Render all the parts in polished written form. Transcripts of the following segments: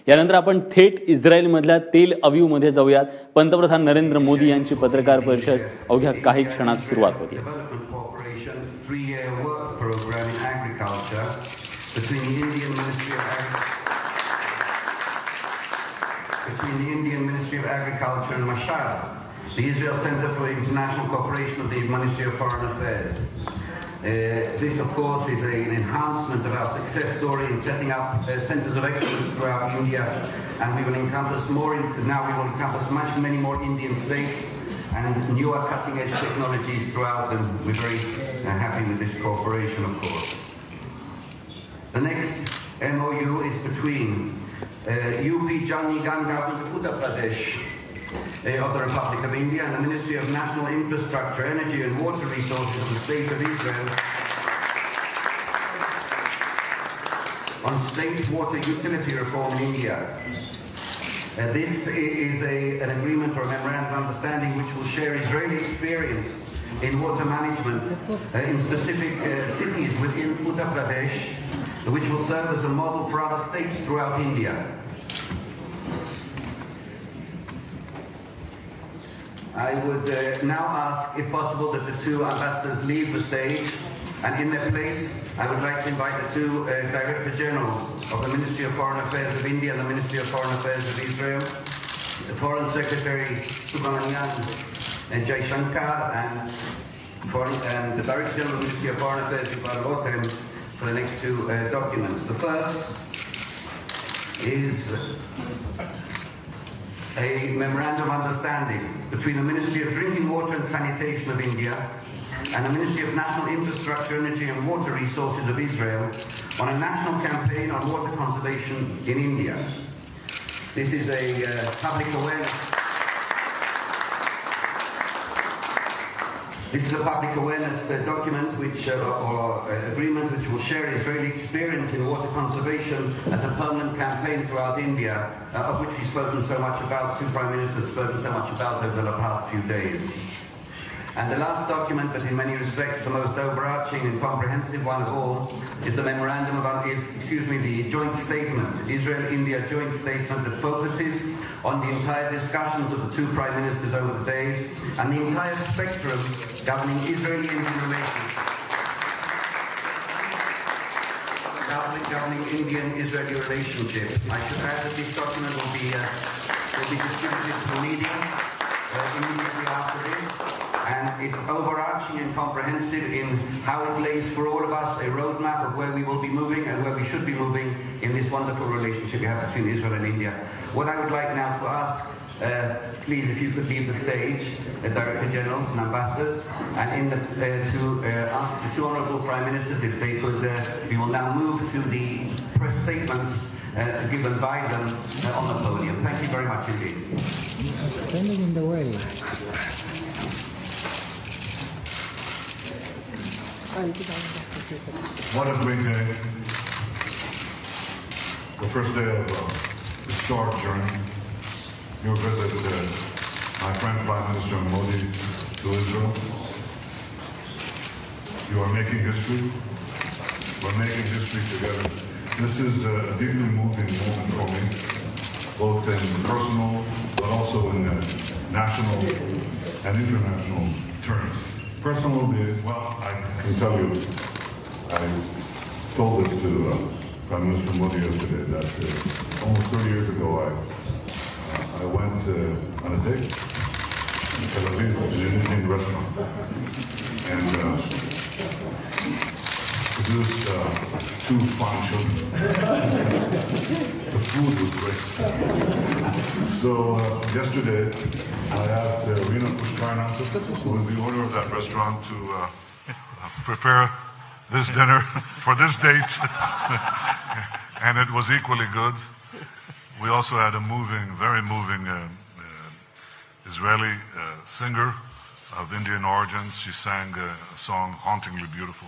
यानंतर आपण थेट इस्रायलमधल्या तेल अवीवमध्ये जाऊयात. पंतप्रधान नरेंद्र मोदी यांची पत्रकार परिषद अवघ्या काही क्षणात सुरुवात होती. Between the Indian Ministry of Agriculture and Mashad, the Israel Center for International Cooperation of the Ministry of Foreign Affairs. This, of course, is an enhancement of our success story in setting up centers of excellence throughout India, and we will encompass many more Indian states and newer cutting-edge technologies throughout, and we're very happy with this cooperation, of course. The next MOU is between UP Jal Nigam Government of Uttar Pradesh of the Republic of India and the Ministry of National Infrastructure, Energy and Water Resources of the State of Israel on state water utility reform in India. This is an agreement or a memorandum of understanding which will share Israeli experience in water management in specific cities within Uttar Pradesh, which will serve as a model for other states throughout India. I would now ask, if possible, that the two ambassadors leave the stage, and in their place, I would like to invite the two Director Generals of the Ministry of Foreign Affairs of India and the Ministry of Foreign Affairs of Israel, the Foreign Secretary Subramanian and Jay Shankar, and the Director General of the Ministry of Foreign Affairs, Yuval Rotem, for the next two documents. The first is a memorandum of understanding between the Ministry of Drinking Water and Sanitation of India and the Ministry of National Infrastructure, Energy and Water Resources of Israel on a national campaign on water conservation in India. This is a public awareness. This is a public awareness document or agreement which will share Israeli experience in water conservation as a permanent campaign throughout India, of which we've spoken so much about, two prime ministers spoken so much about over the past few days. And the last document, but in many respects the most overarching and comprehensive one of all, is the the joint statement, Israel-India joint statement that focuses on the entire discussions of the two prime ministers over the days and the entire spectrum governing Israeli-Indian relations. Governing Indian-Israeli relationship. I should add that this document will be distributed to the media immediately after this. And it's overarching and comprehensive in how it lays for all of us a roadmap of where we will be moving and where we should be moving in this wonderful relationship we have between Israel and India. What I would like now to ask, please, if you could leave the stage, Director Generals and Ambassadors, and to ask the two Honourable Prime Ministers if they could, we will now move to the press statements given by them on the podium. Thank you very much indeed. Standing in the way. What a great day. The first day of a historic journey. Your visit, my friend Prime Minister Modi, to Israel. You are making history. We're making history together. This is a deeply moving moment for me, both in personal, but also in national and international terms. Personally, well, I can tell you, I told this to Prime Minister Modi yesterday, that almost 30 years ago I went on a date in Tel Aviv, in an Indian restaurant, and produced two fine children. The food was great. So yesterday, I asked Rina Pushkarna, who was the owner of that restaurant, to prepare this dinner for this date, and it was equally good. We also had a very moving Israeli singer of Indian origin. She sang a song hauntingly beautiful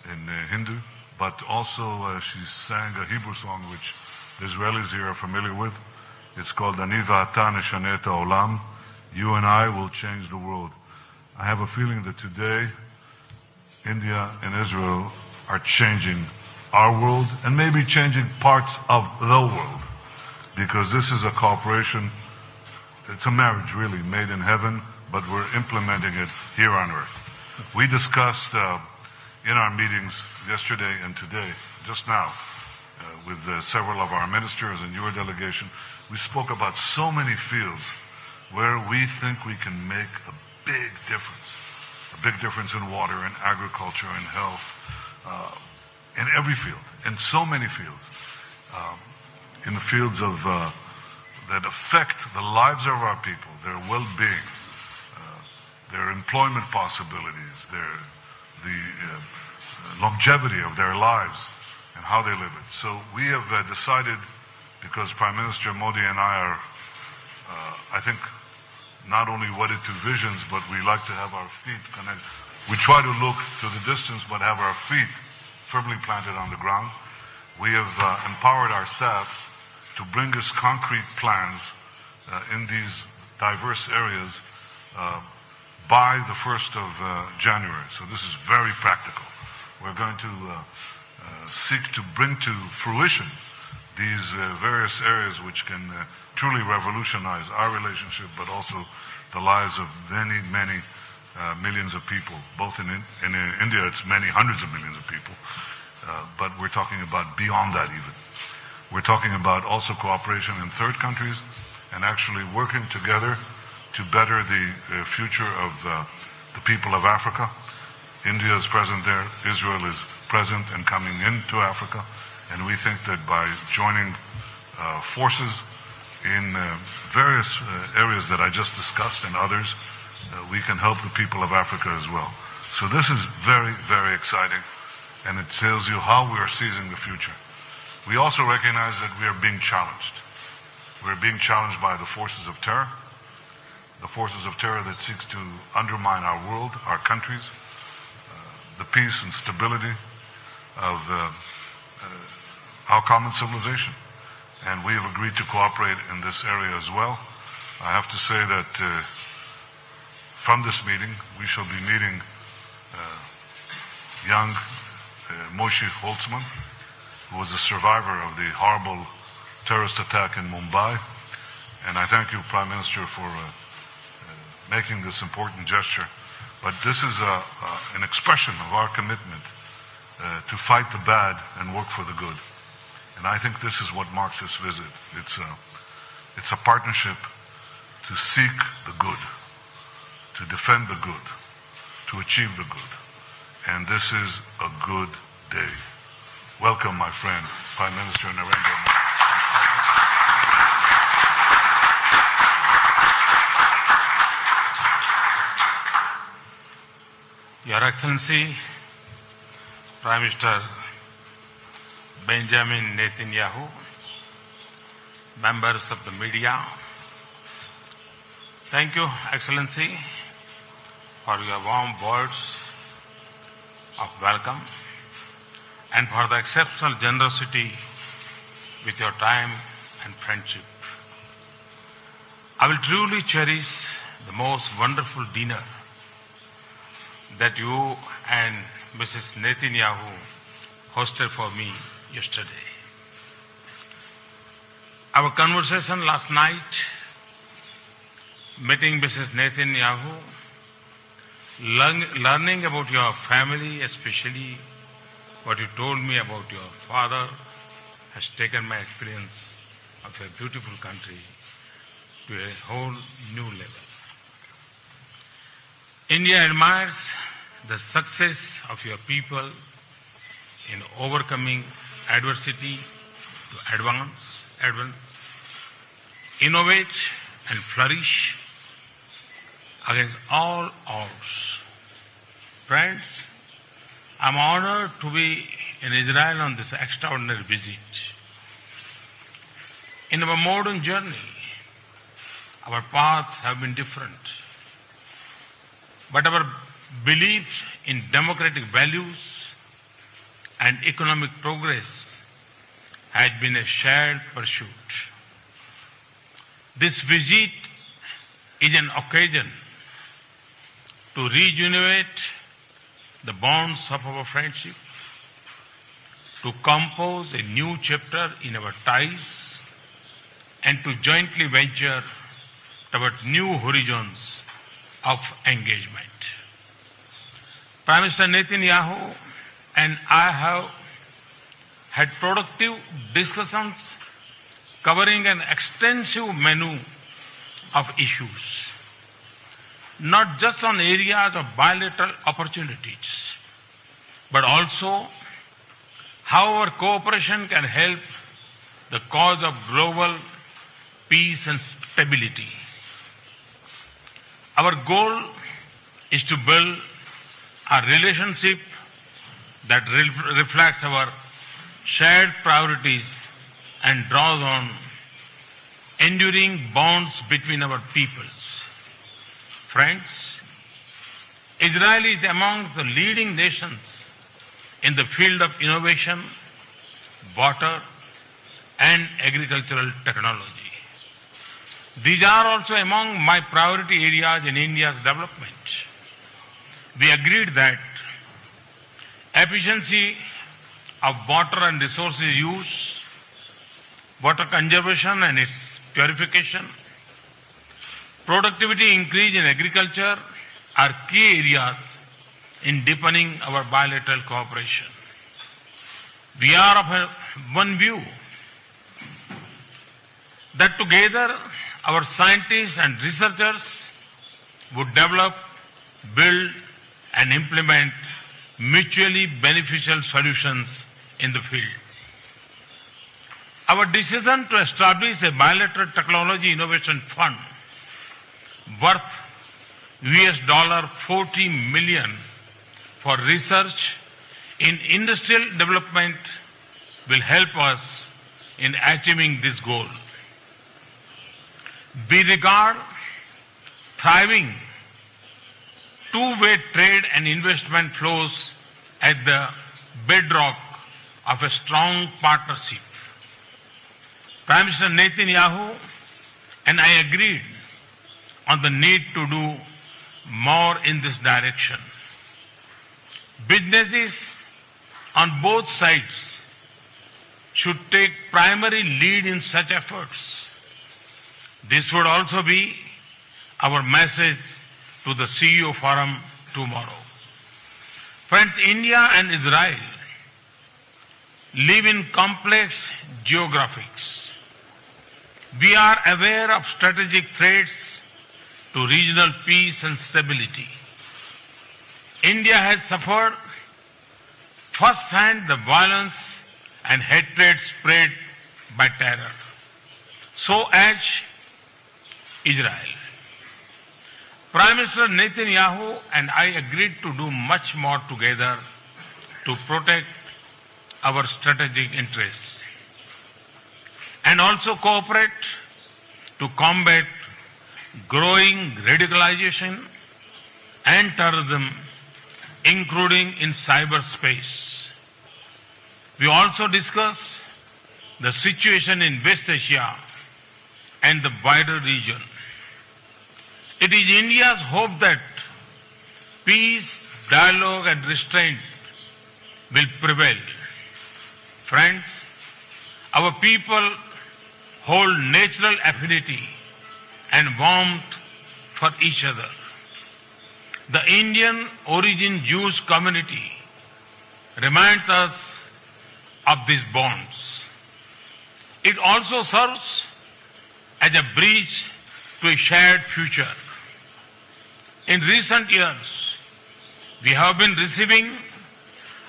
in Hindu, but also she sang a Hebrew song which the Israelis here are familiar with. It's called Ani Va'ata Neshane et Ha'olam. You and I will change the world. I have a feeling that today India and Israel are changing our world and maybe changing parts of the world. because this is a cooperation, it's a marriage really, made in heaven, but we're implementing it here on earth. We discussed in our meetings yesterday and today, just now, with several of our ministers and your delegation, we spoke about so many fields where we think we can make a big difference in water, in agriculture, in health, in every field, in so many fields, in the fields of that affect the lives of our people, their well-being, their employment possibilities, the longevity of their lives, and how they live it. So we have decided, because Prime Minister Modi and I are, I think, not only wedded to visions, but we like to have our feet connected. We try to look to the distance, but have our feet firmly planted on the ground. We have empowered our staffs to bring us concrete plans in these diverse areas by the 1st of January. So this is very practical. We're going to seek to bring to fruition these various areas which can truly revolutionize our relationship, but also the lives of many, many millions of people. Both in India, it's many hundreds of millions of people, but we're talking about beyond that even. We're talking about also cooperation in third countries and actually working together to better the future of the people of Africa. India is present there, Israel is present and coming into Africa, and we think that by joining forces in various areas that I just discussed and others, we can help the people of Africa as well. So this is very, very exciting, and it tells you how we are seizing the future. We also recognize that we are being challenged. We're being challenged by the forces of terror that seeks to undermine our world, our countries, the peace and stability of our common civilization. And we have agreed to cooperate in this area as well. I have to say that from this meeting, we shall be meeting young Moshe Holtzman, who was a survivor of the horrible terrorist attack in Mumbai. And I thank you, Prime Minister, for making this important gesture. But this is an expression of our commitment to fight the bad and work for the good. And I think this is what marks this visit. It's a partnership to seek the good, to defend the good, to achieve the good. And this is a good day. Welcome, my friend, Prime Minister Narendra. Your Excellency, Prime Minister Benjamin Netanyahu, members of the media, thank you, Excellency, for your warm words of welcome and for the exceptional generosity with your time and friendship. I will truly cherish the most wonderful dinner that you and Mrs. Netanyahu hosted for me yesterday. Our conversation last night, meeting Mrs. Netanyahu, learning about your family, especially what you told me about your father, has taken my experience of a beautiful country to a whole new level. India admires the success of your people in overcoming adversity to advance, innovate and flourish against all odds. Friends, I'm honored to be in Israel on this extraordinary visit. In our modern journey, our paths have been different, but our belief in democratic values and economic progress has been a shared pursuit. This visit is an occasion to rejuvenate the bonds of our friendship, to compose a new chapter in our ties, and to jointly venture toward new horizons of engagement. Prime Minister Netanyahu and I have had productive discussions covering an extensive menu of issues, not just on areas of bilateral opportunities, but also how our cooperation can help the cause of global peace and stability. Our goal is to build a relationship that reflects our shared priorities and draws on enduring bonds between our peoples. Friends, Israel is among the leading nations in the field of innovation, water, and agricultural technology. These are also among my priority areas in India's development. We agreed that efficiency of water and resources use, water conservation and its purification, productivity increase in agriculture are key areas in deepening our bilateral cooperation. We are of one view that together our scientists and researchers would develop, build, and implement mutually beneficial solutions in the field. Our decision to establish a bilateral technology innovation fund worth $40 million for research in industrial development will help us in achieving this goal. We regard thriving two-way trade and investment flows as the bedrock of a strong partnership. Prime Minister Netanyahu and I agreed on the need to do more in this direction. Businesses on both sides should take primary lead in such efforts. This would also be our message to the CEO Forum tomorrow. Friends, India and Israel live in complex geographies. We are aware of strategic threats to regional peace and stability. India has suffered first-hand the violence and hatred spread by terror. So as Israel. Prime Minister Netanyahu and I agreed to do much more together to protect our strategic interests and also cooperate to combat growing radicalization and terrorism, including in cyberspace. We also discussed the situation in West Asia and the wider region. It is India's hope that peace, dialogue, and restraint will prevail. Friends, our people hold natural affinity and warmth for each other. The Indian origin Jewish community reminds us of these bonds. It also serves as a bridge to a shared future. In recent years, we have been receiving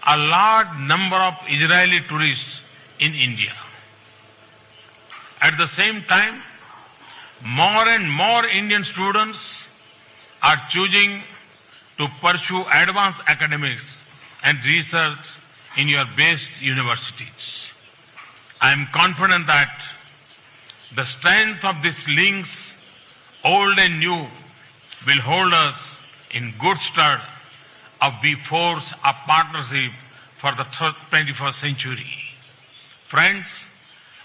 a large number of Israeli tourists in India. At the same time, more and more Indian students are choosing to pursue advanced academics and research in your best universities. I am confident that the strength of these links, old and new, will hold us in good stead as we forge a partnership for the 21st century. Friends,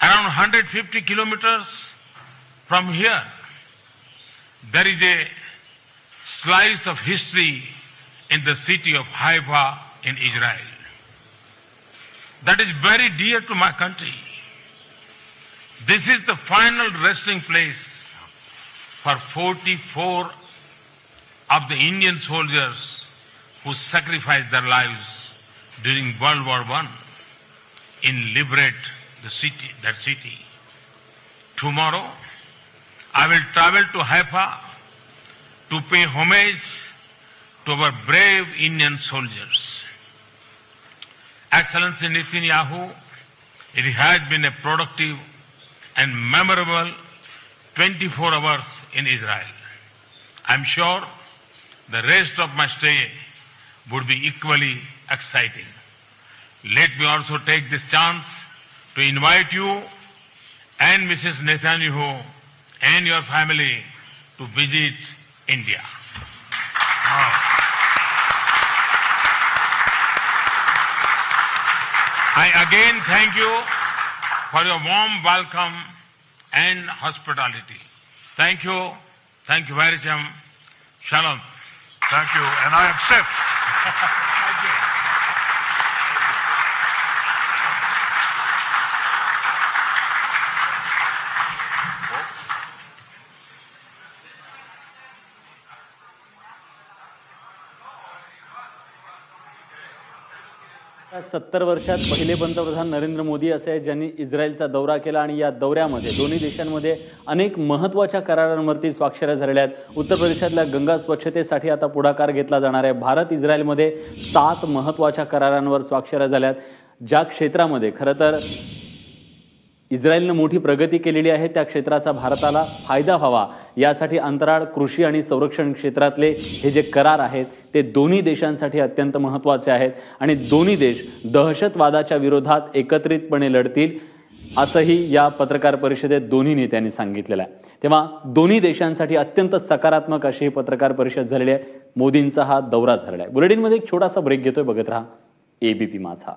around 150 kilometers from here, there is a slice of history in the city of Haifa in Israel. That is very dear to my country. This is the final resting place for 44 of the Indian soldiers who sacrificed their lives during World War I in liberate that city. Tomorrow, I will travel to Haifa to pay homage to our brave Indian soldiers. Excellency Netanyahu, it has been a productive and memorable 24 hours in Israel. I'm sure the rest of my stay would be equally exciting. Let me also take this chance to invite you and Mrs. Netanyahu and your family to visit India. I again thank you for your warm welcome and hospitality. Thank you. Thank you very much. Shalom. Thank you, and I accept. या 70 वर्षात पहिले पंतप्रधान नरेंद्र मोदी असे आहेत ज्यांनी इस्रायलचा दौरा केला आणि या दौऱ्यामध्ये दोन्ही देशांमध्ये अनेक महत्त्वाच्या करारांवरती स्वाक्षऱ्या झालेल्या आहेत. उत्तर प्रदेशातल्या गंगा स्वच्छतेसाठी आता पुढाकार घेतला जाणार आहे. भारत इस्रायलमध्ये 7 महत्त्वाच्या करारांवर स्वाक्षऱ्या झाल्यात. ज्या क्षेत्रामध्ये खरं तर इस्रायलने मोठी प्रगती केलेली आहे त्या क्षेत्राचा भारताला फायदा व्हावा यासाठी अंतराळ, कृषी आणि संरक्षण क्षेत्रातले हे जे करार आहेत ते दोन्ही देशांसाठी अत्यंत महत्त्वाचे आहेत आणि दोन्ही देश दहशतवादाच्या विरोधात एकत्रितपणे लढतील असंही या पत्रकार परिषदेत दोन्ही नेत्यांनी सांगितलेलं आहे. तेव्हा दोन्ही देशांसाठी अत्यंत सकारात्मक अशी पत्रकार परिषद झालेली आहे. मोदींचा हा दौरा झालेला आहे. बुलेटिनमध्ये एक छोटासा ब्रेक घेतोय. बघत रहा एबीपी माझा.